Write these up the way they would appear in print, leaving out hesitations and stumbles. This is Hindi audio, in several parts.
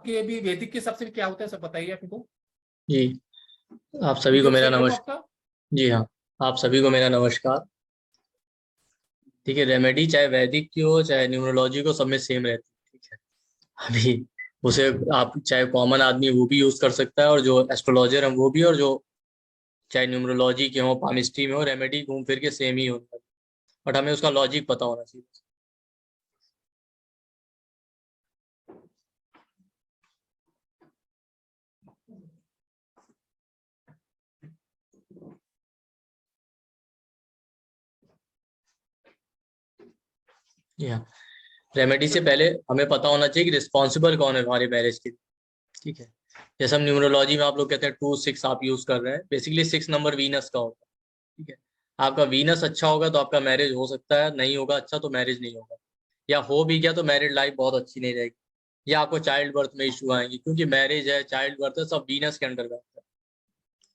कि अभी वैदिक के हिसाब से क्या होता है सब बताइए आप को। जी, आप सभी को यूट्यूब मेरा चैनल है वो नमस्कार। आपका? जी हाँ, आप सभी को मेरा नमस्कार। ठीक है, रेमेडी चाहे वैदिक की हो चाहे न्यूमरोलॉजी को, सब में सेम रहती है। ठीक है, अभी उसे आप चाहे कॉमन आदमी वो भी यूज कर सकता है, और जो एस्ट्रोलॉजर हम वो भी, और जो चाहे न्यूमरोलॉजी के हो पामिस्ट्री में हो, रेमेडी घूम फिर के सेम ही होता है। बट हमें उसका लॉजिक पता होना चाहिए। जी हाँ, रेमेडी से पहले हमें पता होना चाहिए कि रिस्पॉन्सिबल कौन है हमारे मैरिज के। ठीक है, जैसे हम न्यूमरोलॉजी में आप लोग कहते हैं 2 6 आप यूज कर रहे हैं, बेसिकली 6 नंबर वीनस का होता है। ठीक है, आपका वीनस अच्छा होगा तो आपका मैरिज हो सकता है, नहीं होगा अच्छा तो मैरिज नहीं होगा, या हो भी गया तो मैरिड लाइफ बहुत अच्छी नहीं रहेगी, या आपको चाइल्ड बर्थ में इशू आएंगे, क्योंकि मैरिज है, चाइल्ड बर्थ है, सब वीनस के अंडर आता है।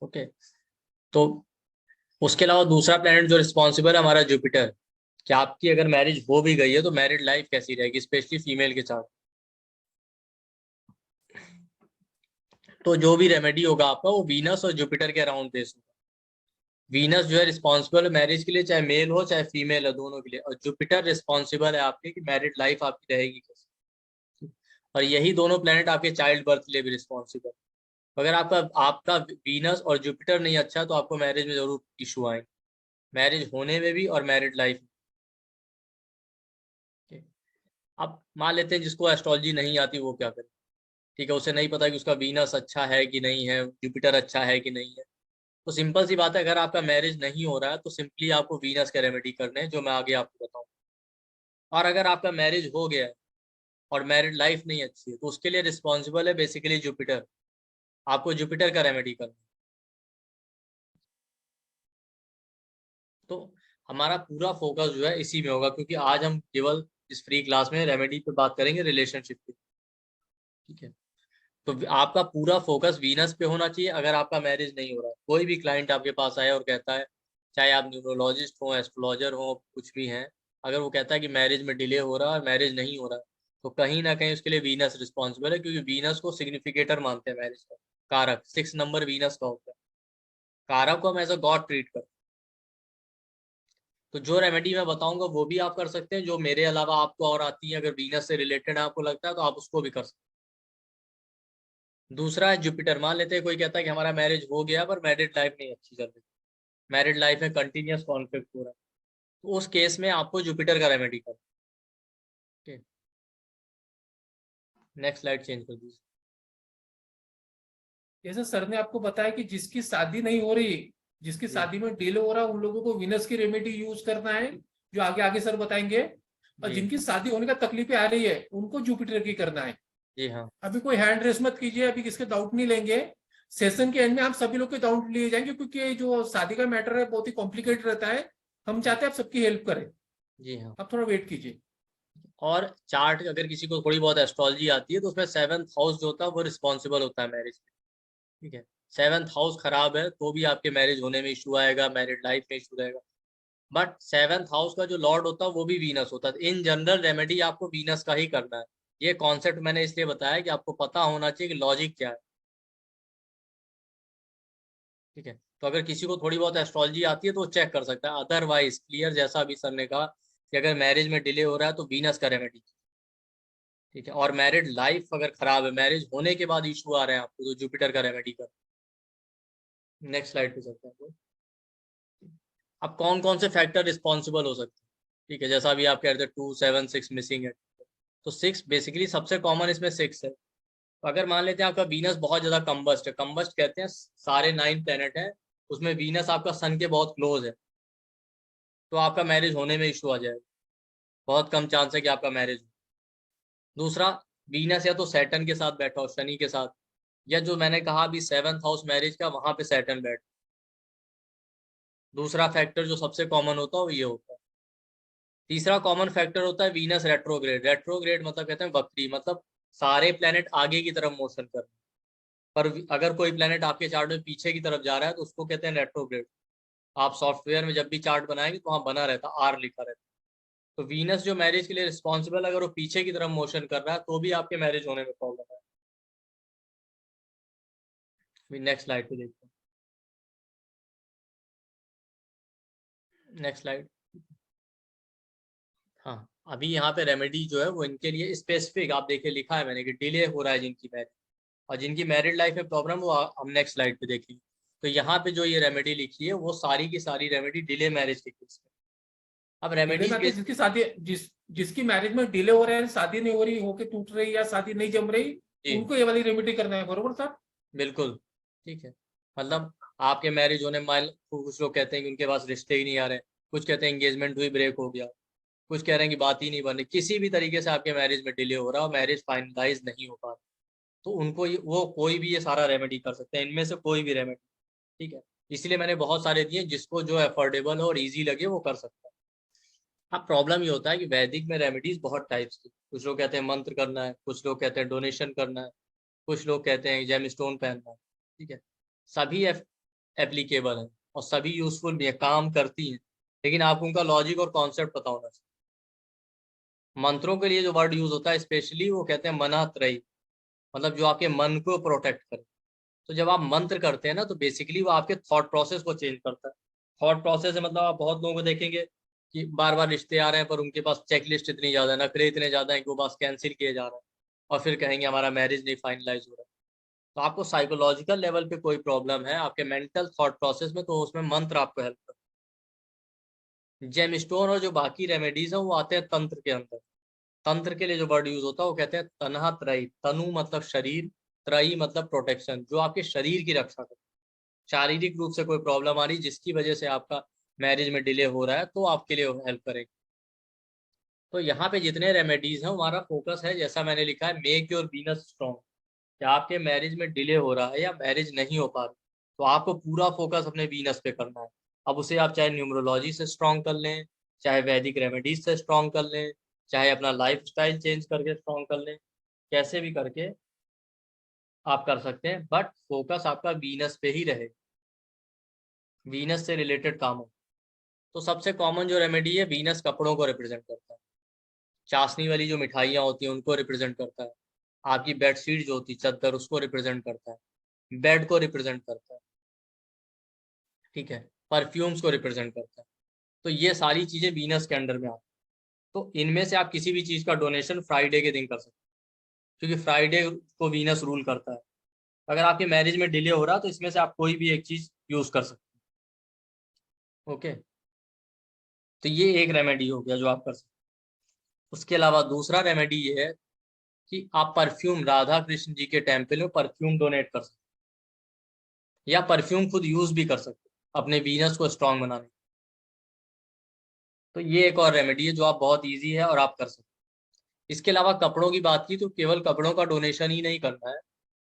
ओके, तो उसके अलावा दूसरा प्लेनेट जो रिस्पॉन्सिबल है हमारा जुपिटर। कि आपकी अगर मैरिज हो भी गई है तो मैरिड लाइफ कैसी रहेगी, स्पेशली फीमेल के साथ। तो जो भी रेमेडी होगा आपका वो वीनस और जुपिटर के अराउंड बेस्ड होगा। वीनस जो है रिस्पॉन्सिबल है मैरिज के लिए, चाहे मेल हो चाहे फीमेल है, दोनों के लिए। और जुपिटर रिस्पॉन्सिबल है आपके कि मैरिड लाइफ आपकी रहेगी कैसे। और यही दोनों प्लेनेट आपके चाइल्ड बर्थ के लिए भी रिस्पॉन्सिबल। अगर आपका आपका वीनस और जुपिटर नहीं अच्छा तो आपको मैरिज में जरूर इशू आएंगे, मैरिज होने में भी और मैरिड लाइफ में। अब मान लेते हैं जिसको एस्ट्रोलॉजी नहीं आती वो क्या करे। ठीक है, उसे नहीं पता कि उसका वीनस अच्छा है कि नहीं है, जुपिटर अच्छा है कि नहीं है। तो सिंपल सी बात है, अगर आपका मैरिज नहीं हो रहा है तो सिंपली आपको वीनस के रेमेडी करने हैं, जो मैं आगे आपको बताऊँ। और अगर आपका मैरिज हो गया है और मैरिड लाइफ नहीं अच्छी है तो उसके लिए रिस्पॉन्सिबल है बेसिकली जुपिटर। आपको जुपिटर का रेमेडी करना है। तो हमारा पूरा फोकस जो है इसी में होगा, क्योंकि आज हम केवल इस फ्री क्लास में रेमेडी पे बात करेंगे रिलेशनशिप पे। ठीक है, तो आपका पूरा फोकस वीनस पे होना चाहिए। अगर आपका मैरिज नहीं हो रहा है, कोई भी क्लाइंट आपके पास आए और कहता है, चाहे आप न्यूरोलॉजिस्ट हो, एस्ट्रोलॉजर हो, कुछ भी हैं, अगर वो कहता है कि मैरिज में डिले हो रहा है, मैरिज नहीं हो रहा है, तो कहीं ना कहीं उसके लिए वीनस रिस्पॉन्सिबल है, क्योंकि वीनस को सिग्निफिकेटर मानते हैं मैरिज का। कारक 6 नंबर वीनस का होता है। कारक को हम एज अ गॉड ट्रीट करते हैं। तो जो रेमेडी मैं बताऊंगा वो भी आप कर सकते हैं, जो मेरे अलावा आपको और आती है, अगर वीनस से रिलेटेड आपको लगता है तो आप उसको भी कर सकते हैं। दूसरा है जुपिटर। मान लेते हैं कोई कहता है कि हमारा मैरिज हो गया पर मैरिड लाइफ नहीं अच्छी चल रही, मैरिड लाइफ में कंटिन्यूअस कॉन्फ्लिक्ट हो रहा है, तो उस केस में आपको जुपिटर का रेमेडी करना है। नेक्स्ट स्लाइड चेंज कर दीजिए। जैसे सर ने आपको बताया कि जिसकी शादी नहीं हो रही, जिसकी जी शादी में डिले हो रहा है, उन लोगों को विनस की रेमेडी यूज करना है, जो आगे आगे सर बताएंगे। और जी जिनकी शादी होने का तकलीफें आ रही है उनको जुपिटर की करना है। जी हाँ अभी कोई हैंड रेस मत कीजिए, अभी किसके डाउट नहीं लेंगे। सेशन के एंड में हम सभी लोग के डाउट लिए जाएंगे, क्योंकि जो शादी का मैटर है बहुत ही कॉम्प्लिकेटेड रहता है। हम चाहते हैं आप सबकी हेल्प करें। जी हाँ। आप थोड़ा वेट कीजिए। और चार्ट अगर किसी को थोड़ी बहुत एस्ट्रोलॉजी आती है तो उसमें 7th हाउस जो होता है वो रिस्पॉन्सिबल होता है मैरिज में। ठीक है, 7th हाउस खराब है तो भी आपके मैरिज होने में इशू आएगा, मैरिड लाइफ में इशू रहेगा। बट 7th हाउस का जो लॉर्ड होता है वो भी वीनस होता है। इन जनरल रेमेडी आपको वीनस का ही करना है। ये कॉन्सेप्ट मैंने इसलिए बताया कि आपको पता होना चाहिए कि लॉजिक क्या है। ठीक है, तो अगर किसी को थोड़ी बहुत एस्ट्रोलॉजी आती है तो वो चेक कर सकता है, अदरवाइज क्लियर, जैसा अभी सर ने कहा कि अगर मैरिज में डिले हो रहा है तो वीनस का रेमेडी। ठीक है, और मैरिड लाइफ अगर खराब है, मैरिज होने के बाद इशू आ रहे हैं आपको, तो जुपिटर का रेमेडी कर। नेक्स्ट स्लाइड पे चलते हैं। अब कौन कौन से फैक्टर रिस्पॉन्सिबल हो सकते हैं। ठीक है, जैसा अभी आप कह रहे थे 2 7 6 मिसिंग है, तो 6 बेसिकली सबसे कॉमन इसमें 6 है। तो अगर मान लेते हैं आपका वीनस बहुत ज्यादा कम्बस्ट है, कम्बस्ट कहते हैं सारे 9 प्लेनेट हैं, उसमें वीनस आपका सन के बहुत क्लोज है, तो आपका मैरिज होने में इशू आ जाएगा। बहुत कम चांस है कि आपका मैरिज हो। दूसरा, वीनस या तो सैटर्न के साथ बैठा हो, शनि के साथ, या जो मैंने कहा अभी 7th हाउस मैरिज का, वहां पे सैटर्न बैठ। दूसरा फैक्टर जो सबसे कॉमन होता है वो ये होता है। तीसरा कॉमन फैक्टर होता है वीनस रेट्रोग्रेड। रेट्रोग्रेड मतलब कहते हैं वक्री, मतलब सारे प्लेनेट आगे की तरफ मोशन कर रहे हैं, पर अगर कोई प्लेनेट आपके चार्ट में पीछे की तरफ जा रहा है तो उसको कहते हैं रेट्रोग्रेड। आप सॉफ्टवेयर में जब भी चार्ट बनाएंगे तो वहां बना रहता है, आर लिखा रहता है। तो वीनस जो मैरिज के लिए रिस्पॉन्सिबल, अगर वो पीछे की तरफ मोशन कर रहा है तो भी आपके मैरिज होने में प्रॉब्लम है। नेक्स्ट स्लाइड पे देखते हैं, नेक्स्ट स्लाइड। हाँ, अभी यहाँ पे रेमेडी जो है वो इनके लिए स्पेसिफिक आप देखिए लिखा है मैंने कि डिले हो रहा है जिनकी मैरिज, और जिनकी मैरिड लाइफ में प्रॉब्लम वो हम नेक्स्ट स्लाइड पे देखेंगे। तो यहाँ पे जो ये रेमेडी लिखी है वो सारी की सारी रेमेडी डिले मैरिज के केस में। अब डिले रेमेडीज में आते जिसकी शादी जिसकी मैरिज में डिले हो रहा है, शादी नहीं हो रही, होके टूट रही या शादी नहीं जम रही, जी उनको ये वाली रेमेडी करना है, बरोबर साहब? बिल्कुल ठीक है। मतलब आपके मैरिज होने माइल, कुछ लोग कहते हैं कि उनके पास रिश्ते ही नहीं आ रहे, कुछ कहते हैं एंगेजमेंट हुई ब्रेक हो गया, कुछ कह रहे हैं कि बात ही नहीं बन रही, किसी भी तरीके से आपके मैरिज में डिले हो रहा है, मैरिज फाइनलाइज नहीं हो पा रहा, तो उनको वो कोई भी ये सारा रेमेडी कर सकते हैं, इनमें से कोई भी रेमेडी। ठीक है, इसलिए मैंने बहुत सारे दिए, जिसको जो अफोर्डेबल हो और इजी लगे वो कर सकता है। अब प्रॉब्लम ये होता है कि वैदिक में रेमेडीज बहुत टाइप्स की, कुछ लोग कहते हैं मंत्र करना है, कुछ लोग कहते हैं डोनेशन करना है, कुछ लोग कहते हैं जेम स्टोन पहनना है। ठीक है, सभी एप्लीकेबल है और सभी यूजफुल भी है, काम करती हैं, लेकिन आपको उनका लॉजिक और कॉन्सेप्ट पता होना चाहिए। मंत्रों के लिए जो वर्ड यूज होता है स्पेशली, वो कहते हैं मना त्रयी, मतलब जो आपके मन को प्रोटेक्ट करे। तो जब आप मंत्र करते हैं ना, तो बेसिकली वो आपके थॉट प्रोसेस को चेंज करता है। थॉट प्रोसेस है मतलब आप बहुत लोगों को देखेंगे कि बार बार रिश्ते आ रहे हैं पर उनके पास चेकलिस्ट इतनी ज्यादा है, नखरे इतने ज्यादा है कि वो बस कैंसिल किए जा रहे हैं और फिर कहेंगे हमारा मैरिज नहीं फाइनलाइज हो रहा है। तो आपको साइकोलॉजिकल लेवल पे कोई प्रॉब्लम है आपके मेंटल थॉट प्रोसेस में, तो उसमें मंत्र आपको हेल्प करता है। जेम स्टोन और जो बाकी रेमेडीज हैं वो आते हैं तंत्र के अंदर। तंत्र के लिए जो वर्ड यूज होता है वो कहते हैं तनहा त्रयी, तनु मतलब शरीर, त्रयी मतलब प्रोटेक्शन, जो आपके शरीर की रक्षा करे। शारीरिक रूप से कोई प्रॉब्लम आ रही जिसकी वजह से आपका मैरिज में डिले हो रहा है, तो आपके लिए हेल्प करेगी। तो यहाँ पे जितने रेमेडीज हैं हमारा फोकस है, जैसा मैंने लिखा है, मेक योर वीनस स्ट्रॉन्ग। क्या आपके मैरिज में डिले हो रहा है या मैरिज नहीं हो पा रही, तो आपको पूरा फोकस अपने वीनस पे करना है। अब उसे आप चाहे न्यूमरोलॉजी से स्ट्रॉन्ग कर लें, चाहे वैदिक रेमेडीज से स्ट्रॉन्ग कर लें, चाहे अपना लाइफ स्टाइल चेंज करके स्ट्रॉन्ग कर लें, कैसे भी करके आप कर सकते हैं, बट फोकस आपका वीनस पे ही रहे, वीनस से रिलेटेड काम हो। तो सबसे कॉमन जो रेमेडी है, वीनस कपड़ों को रिप्रेजेंट करता है, चाशनी वाली जो मिठाइयाँ होती हैं उनको रिप्रेजेंट करता है, आपकी बेडशीट जो होती है चादर उसको रिप्रेजेंट करता है, बेड को रिप्रेजेंट करता है, ठीक है, परफ्यूम्स को रिप्रेजेंट करता है। तो ये सारी चीजें वीनस के अंडर में आती हैं। तो इनमें से आप किसी भी चीज का डोनेशन फ्राइडे के दिन कर सकते हैं, क्योंकि फ्राइडे को वीनस रूल करता है। अगर आपके मैरिज में डिले हो रहा है तो इसमें से आप कोई भी एक चीज यूज कर सकते हैं। ओके, तो ये एक रेमेडी हो गया जो आप कर सकते हैं। उसके अलावा दूसरा रेमेडी ये है कि आप परफ्यूम, राधा कृष्ण जी के टेम्पल में परफ्यूम डोनेट कर सकते हैं, या परफ्यूम खुद यूज भी कर सकते हैं अपने वीनस को स्ट्रांग बनाने के। तो ये एक और रेमेडी है जो आप बहुत इजी है और आप कर सकते हैं। इसके अलावा कपड़ों की बात की तो केवल कपड़ों का डोनेशन ही नहीं करना है,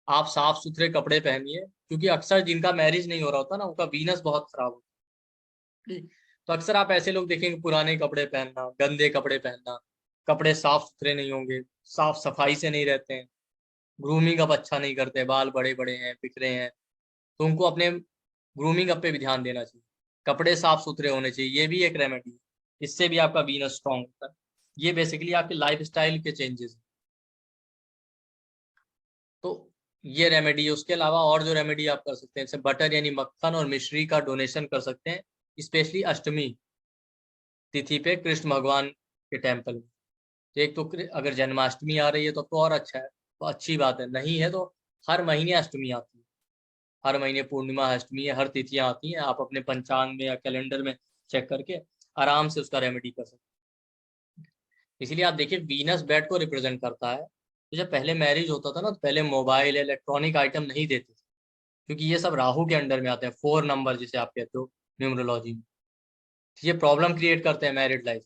आप साफ सुथरे कपड़े पहनिए, क्योंकि अक्सर जिनका मैरिज नहीं हो रहा होता ना, उनका वीनस बहुत खराब होता है। तो अक्सर आप ऐसे लोग देखेंगे पुराने कपड़े पहनना, गंदे कपड़े पहनना, कपड़े साफ सुथरे नहीं होंगे, साफ सफाई से नहीं रहते हैं, ग्रूमिंग अप अच्छा नहीं करते, बाल बड़े बड़े हैं, बिखरे हैं, तो उनको अपने ग्रूमिंग अप पे भी ध्यान देना चाहिए। कपड़े साफ सुथरे होने चाहिए, ये भी एक रेमेडी है, इससे भी आपका वीनस स्ट्रांग होता है। ये बेसिकली आपके लाइफ स्टाइल के चेंजेस। तो ये रेमेडी है। उसके अलावा और जो रेमेडी आप कर सकते हैं, जैसे बटर यानी मक्खन और मिश्री का डोनेशन कर सकते हैं, स्पेशली अष्टमी तिथि पे कृष्ण भगवान के टेम्पल में। तो एक तो अगर जन्माष्टमी आ रही है तो अब तो और अच्छा है, तो अच्छी बात है, नहीं है तो हर महीने अष्टमी आती है, हर महीने पूर्णिमा अष्टमी है, हर तिथियां आती हैं, आप अपने पंचांग में या कैलेंडर में चेक करके आराम से उसका रेमेडी कर सकते हैं। इसीलिए आप देखिए वीनस बेड को रिप्रेजेंट करता है। तो जब पहले मैरिज होता था ना, तो पहले मोबाइल इलेक्ट्रॉनिक आइटम नहीं देते थे, क्योंकि ये सब राहु के अंडर में आते हैं, 4 नंबर जिसे आप कहते हो न्यूमरोलॉजी में। ये प्रॉब्लम क्रिएट करते हैं मैरिड लाइफ।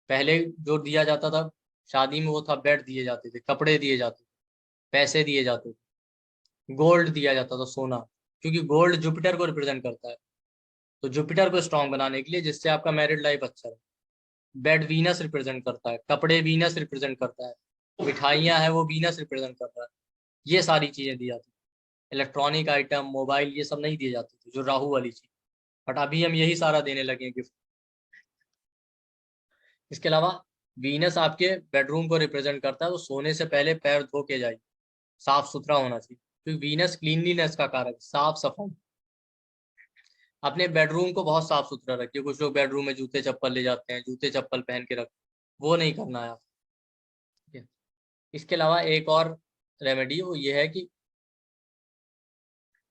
पहले जो दिया जाता था शादी में वो था बेड दिए जाते थे, कपड़े दिए जाते थे, पैसे दिए जाते थे, गोल्ड दिया जाता था, सोना, क्योंकि गोल्ड जुपिटर को रिप्रेजेंट करता है। तो जुपिटर को स्ट्रांग बनाने के लिए, जिससे आपका मैरिड लाइफ अच्छा रहे। बेड वीनस रिप्रेजेंट करता है, कपड़े वीनस रिप्रेजेंट करता है, मिठाइयाँ हैं वो वीनस रिप्रेजेंट करता है। ये सारी चीजें दी जाती, इलेक्ट्रॉनिक आइटम, मोबाइल, ये सब नहीं दिए जाते थे, जो राहु वाली चीज। बट अभी हम यही सारा देने लगे हैं गिफ्ट। इसके अलावा वीनस आपके बेडरूम को रिप्रेजेंट करता है, तो सोने से पहले पैर धो के जाइए, साफ सुथरा होना चाहिए, क्योंकि वीनस क्लीनलीनेस का कारक, साफ सफाई। अपने बेडरूम को बहुत साफ सुथरा रखिए। कुछ लोग बेडरूम में जूते चप्पल ले जाते हैं, जूते चप्पल पहन के रख, वो नहीं करना है आप। ठीक है। इसके अलावा एक और रेमेडी वो ये है कि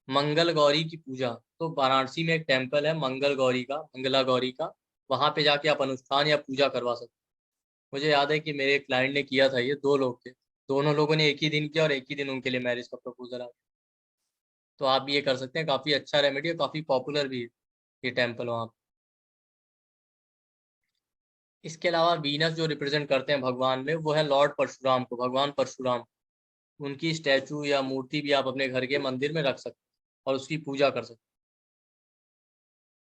मंगल गौरी की पूजा। तो वाराणसी में एक टेम्पल है मंगल गौरी का, मंगला गौरी का, वहां पे जाके आप अनुष्ठान या पूजा करवा सकते हैं। मुझे याद है कि मेरे क्लाइंट ने किया था, ये 2 लोग थे, दोनों लोगों ने एक ही दिन किया और एक ही दिन उनके लिए मैरिज का प्रपोजल आ गया। तो आप भी ये कर सकते हैं, काफी अच्छा रेमेडी है, काफी पॉपुलर भी है ये टेम्पल वहाँ पे। इसके अलावा वीनस जो रिप्रेजेंट करते हैं भगवान में, वो है लॉर्ड परशुराम को, भगवान परशुराम। उनकी स्टैचू या मूर्ति भी आप अपने घर के मंदिर में रख सकते हैं और उसकी पूजा कर सकते हैं।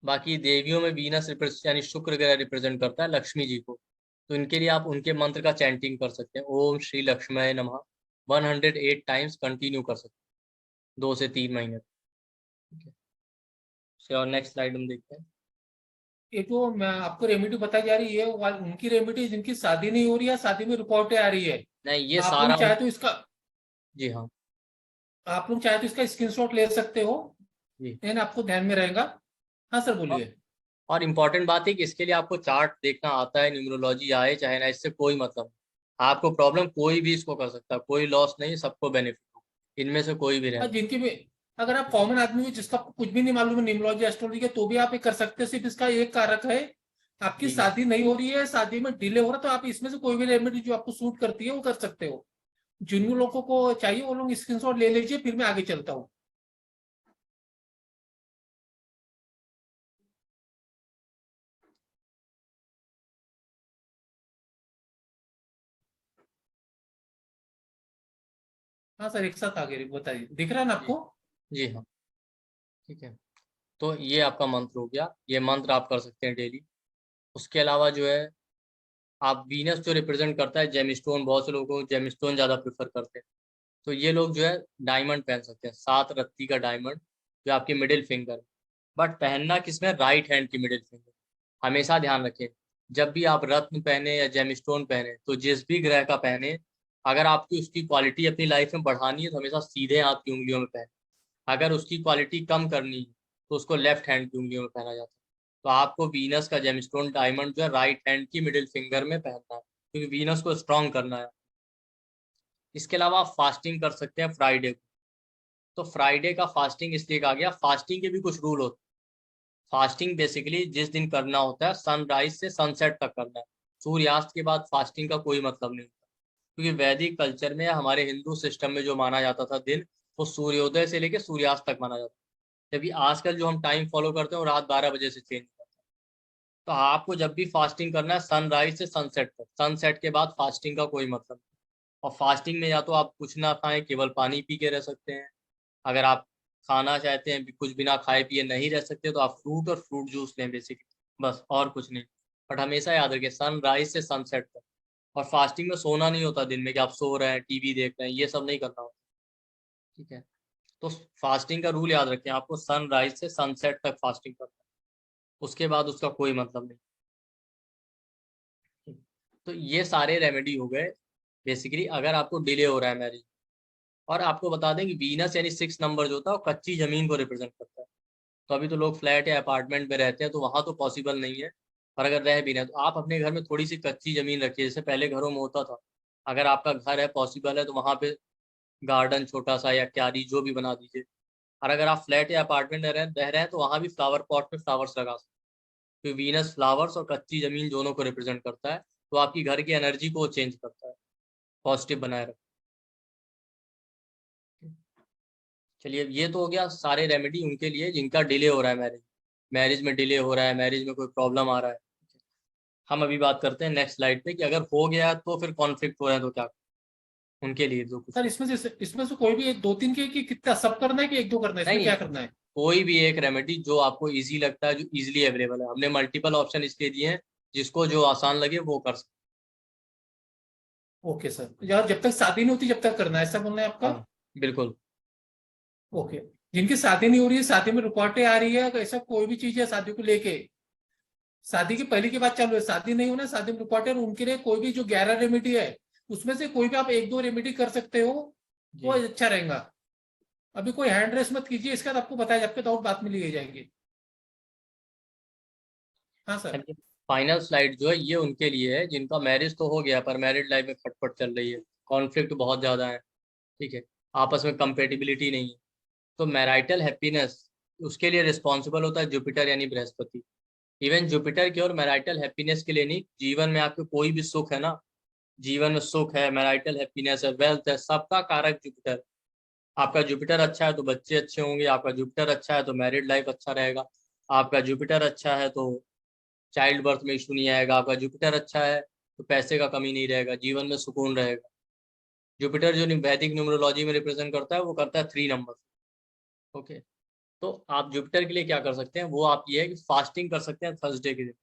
बाकी देवियों में वीनस यानी शुक्र ग्रह रिप्रेजेंट करता है लक्ष्मी जी को, तो इनके लिए आप उनके मंत्र का चैंटिंग कर सकते हैं, ओम श्री लक्ष्मय नमः 108 टाइम्स कंटिन्यू कर सकते हैं 2 से 3 महीने। ठीक है, और नेक्स्ट स्लाइड हम देखते हैं। ये जो मैं आपको रेमेडी बताई जा रही है वो उनकी रेमेडी जिनकी शादी नहीं हो रही है, शादी में रुकावटें आ रही है। नहीं, ये आप सारा लोग चाहे तो इसका जी हाँ आप लोग चाहे तो इसका स्क्रीनशॉट ले सकते हो, जी। लेकिन आपको ध्यान में रहेगा। हाँ सर बोलिए। और इम्पॉर्टेंट बात है कि इसके लिए आपको चार्ट देखना आता है, न्यूमरोलॉजी आए चाहे ना, इससे कोई मतलब नहीं। आपको प्रॉब्लम कोई भी इसको कर सकता है, कोई लॉस नहीं, सबको बेनिफिट हो, इनमें से कोई भी रहना। जिनकी भी, अगर आप कॉमन आदमी हो जिसका कुछ भी नहीं मालूम है न्यूमरोलॉजी एस्ट्रोलॉजी के, तो भी आप ये कर सकते हैं। सिर्फ इसका एक कारक है, आपकी जी शादी नहीं हो रही है, शादी में डिले हो रहा है, तो आप इसमें से कोई भी रेमेडी जो आपको सूट करती है वो कर सकते हो। जिन लोगों को चाहिए वो लोग स्क्रीनशॉट ले लीजिए, फिर मैं आगे चलता हूँ। हाँ सर, एक साथ आगे बताइए, दिख रहा है ना जी आपको? जी हाँ। ठीक है, तो ये आपका मंत्र हो गया, ये मंत्र आप कर सकते हैं डेली। उसके अलावा जो है, आप वीनस जो रिप्रेजेंट करता है जेमस्टोन, बहुत से लोगों को जेमस्टोन ज़्यादा प्रेफर करते हैं, तो ये लोग जो है डायमंड पहन सकते हैं, 7 रत्ती का डायमंड, जो आपके मिडिल फिंगर। बट पहनना किसमें, राइट हैंड की मिडिल फिंगर। हमेशा ध्यान रखें, जब भी आप रत्न पहने या जेमस्टोन पहने, तो जिस भी ग्रह का पहने, अगर आपकी उसकी क्वालिटी अपनी लाइफ में बढ़ानी है तो हमेशा सीधे हाथ की उंगलियों में पहने। अगर उसकी क्वालिटी कम करनी है तो उसको लेफ्ट हैंड की उंगलियों में पहना जाता है। तो आपको वीनस का जेमस्टोन डायमंड जो है राइट हैंड की मिडिल फिंगर में पहनना है, क्योंकि वीनस को स्ट्रॉन्ग करना है। इसके अलावा आप फास्टिंग कर सकते हैं फ्राइडे को। तो फ्राइडे का फास्टिंग इसलिए कहा गया, फास्टिंग के भी कुछ रूल होते हैं। फास्टिंग बेसिकली जिस दिन करना होता है सनराइज से सनसेट तक करना है। सूर्यास्त के बाद फास्टिंग का कोई मतलब नहीं होता, क्योंकि वैदिक कल्चर में, हमारे हिंदू सिस्टम में जो माना जाता था दिन, वो सूर्योदय से लेकर सूर्यास्त तक माना जाता है। जबकि आजकल जो हम टाइम फॉलो करते हैं वो रात 12 बजे से चेंज होता है। तो आपको जब भी फास्टिंग करना है सनराइज से सनसेट तक, सनसेट के बाद फास्टिंग का कोई मतलब नहीं। और फास्टिंग में या तो आप कुछ ना खाएं, केवल पानी पी के रह सकते हैं। अगर आप खाना चाहते हैं, कुछ बिना खाए पिए नहीं रह सकते, तो आप फ्रूट और फ्रूट जूस लें बेसिकली, बस और कुछ नहीं। बट हमेशा याद रखें सनराइज से सनसेट तक। और फास्टिंग में सोना नहीं होता दिन में कि आप सो रहे हैं, टीवी देख रहे हैं, ये सब नहीं करना होता। ठीक है, तो फास्टिंग का रूल याद रखें, आपको सनराइज से सनसेट तक फास्टिंग करना है, उसके बाद उसका कोई मतलब नहीं। तो ये सारे रेमेडी हो गए बेसिकली अगर आपको डिले हो रहा है मैरिज। और आपको बता दें कि वीनस यानी 6 नंबर जो होता है वो कच्ची जमीन को रिप्रेजेंट करता है। तो अभी तो लोग फ्लैट या अपार्टमेंट में रहते हैं, तो वहां तो पॉसिबल नहीं है। और अगर रह भी रहे हैं तो आप अपने घर में थोड़ी सी कच्ची जमीन रखिए, जैसे पहले घरों में होता था। अगर आपका घर है, पॉसिबल है, तो वहां पे गार्डन छोटा सा या क्यारी जो भी बना दीजिए। और अगर आप फ्लैट या अपार्टमेंट में रह रहे हैं तो वहां भी फ्लावर पॉट में फ्लावर्स लगा सकते हैं। तो वीनस फ्लावर्स और कच्ची जमीन दोनों को रिप्रेजेंट करता है, तो आपकी घर की एनर्जी को चेंज करता है, पॉजिटिव बनाए रखता है। चलिए, ये तो हो गया सारे रेमेडी उनके लिए जिनका डिले हो रहा है मैरिज, मैरिज में डिले हो रहा है, मैरिज में कोई प्रॉब्लम आ रहा है। हम अभी बात करते हैं नेक्स्ट स्लाइड पे कि अगर हो गया तो फिर कॉन्फ्लिक्ट हो रहा है तो क्या, उनके लिए जो कुछ सर है। इसमें से कोई भी एक दो तीन के कि कितना सब करना है कि एक दो करना है, इसमें नहीं, क्या करना है? कोई भी एक रेमेडी जो आपको इजी लगता है, जो इजीली अवेलेबल है। हमने मल्टीपल ऑप्शन इसलिए दिए हैं, जिसको जो आसान लगे वो कर सकते ओके सर, यार जब तक शादी नहीं होती जब तक करना है, ऐसा बोलना है हैं। आपका? हाँ बिल्कुल। ओके। जिनकी शादी नहीं हो रही है, शादी में रुकावटें आ रही है, ऐसा कोई भी चीज है शादी को लेके, शादी की पहले की बात चालू है, शादी नहीं होना, शादी में रुकावटें, और उनके लिए कोई भी जो 11 रेमेडी है उसमें से कोई भी आप एक दो रेमेडी कर सकते हो, वो जी अच्छा रहेगा। अभी कोई हैंड रेस मत कीजिए, इसके बाद आपको बताया आपके डाउट बाद में लिए जाएंगे। हाँ सर। फाइनल स्लाइड जो है ये उनके लिए है जिनका मैरिज तो हो गया पर मैरिड लाइफ में खटपट चल रही है, कॉन्फ्लिक्ट बहुत ज्यादा है, ठीक है, आपस में कंपेटिबिलिटी नहीं है। तो मैरिटल हैप्पीनेस उसके लिए रिस्पॉन्सिबल होता है जुपिटर यानी बृहस्पति। इवन जुपिटर की और मैरिटल हैप्पीनेस के लिए नहीं, जीवन में आपके कोई भी सुख है ना, जीवन में सुख है, मैरिटल हैप्पीनेस है, वेल्थ है, सबका कारक जुपिटर। आपका जुपिटर अच्छा है तो बच्चे अच्छे होंगे, आपका जुपिटर अच्छा है तो मैरिड लाइफ अच्छा रहेगा, आपका जुपिटर अच्छा है तो चाइल्ड बर्थ में इशू नहीं आएगा, आपका जुपिटर अच्छा है तो पैसे का कमी नहीं रहेगा, जीवन में सुकून रहेगा। जुपिटर जो वैदिक न्यूमरोलॉजी में रिप्रेजेंट करता है वो करता है 3 नंबर। ओके, तो आप जुपिटर के लिए क्या कर सकते हैं, वो आप ये है कि फास्टिंग कर सकते हैं थर्सडे के दिन।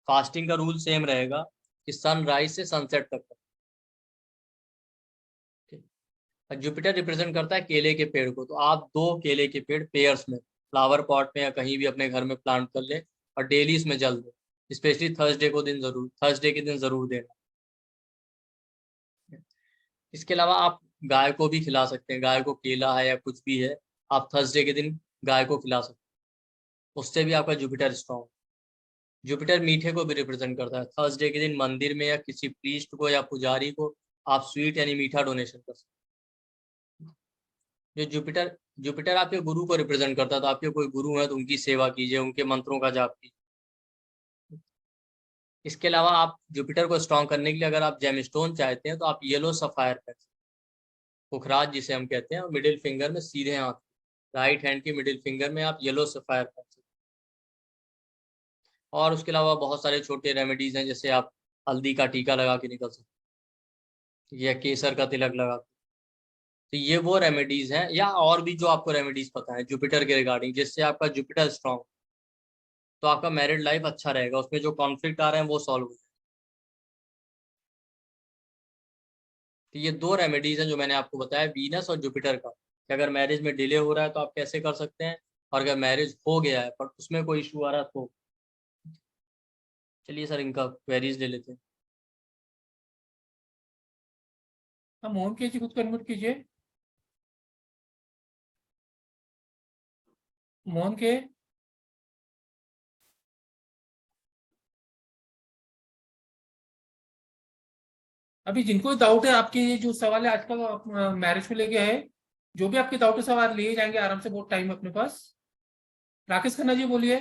फास्टिंग का रूल सेम रहेगा कि सनराइज से सनसेट तक। जुपिटर रिप्रेजेंट करता है केले के पेड़ को, तो आप 2 केले के पेड़ पेयर्स में फ्लावर पॉट में या कहीं भी अपने घर में प्लांट कर ले और डेली इसमें जल दो, स्पेशली थर्सडे के दिन जरूर देना। इसके अलावा आप गाय को भी खिला सकते हैं, गाय को केला है या कुछ भी है आप थर्सडे के दिन गाय को खिला सकते हैं, उससे भी आपका जुपिटर स्ट्रॉन्ग। जुपिटर मीठे को भी रिप्रेजेंट करता है, थर्सडे के दिन मंदिर में या किसी प्रीस्ट को या पुजारी को आप स्वीट यानी मीठा डोनेशन कर सकते हैं। जो जुपिटर जुपिटर आपके गुरु को रिप्रेजेंट करता है, तो आपके कोई गुरु है तो उनकी सेवा कीजिए, उनके मंत्रों का जाप कीजिए। इसके अलावा आप जुपिटर को स्ट्रॉन्ग करने के लिए अगर आप जेमस्टोन चाहते हैं तो आप येलो सफायर पहन सकते हैं, पुखराज जिसे हम कहते हैं, और मिडिल फिंगर में सीधे हाथ, राइट हैंड की मिडिल फिंगर में आप येलो सफायर पहन सकते हैं। और उसके अलावा बहुत सारे छोटे रेमेडीज हैं, जैसे आप हल्दी का टीका लगा के निकल सकते हैं या केसर का तिलक लगा के। तो ये वो रेमेडीज हैं, या और भी जो आपको रेमेडीज पता है जुपिटर के रिगार्डिंग, जिससे आपका जुपिटर स्ट्रॉन्ग, तो आपका मैरिड लाइफ अच्छा रहेगा, उसमें जो कॉन्फ्लिक्ट आ रहे हैं वो सॉल्व हो जाए। तो ये 2 रेमेडीज हैं जो मैंने आपको बताया वीनस और जुपिटर का, कि अगर मैरिज में डिले हो रहा है तो आप कैसे कर सकते हैं, और अगर मैरिज हो गया है पर उसमें कोई इशू आ रहा है तो। चलिए सर इनका क्वेरीज ले लेते हैं। हम मोहन के जी खुद कन्वर्ट कीजिए, मोहन के। अभी जिनको डाउट है आपके, ये जो सवाल है आज का मैरिज को लेके है, जो भी आपके डाउट है सवाल लिए जाएंगे आराम से, बहुत टाइम है अपने पास। राकेश खन्ना जी बोलिए।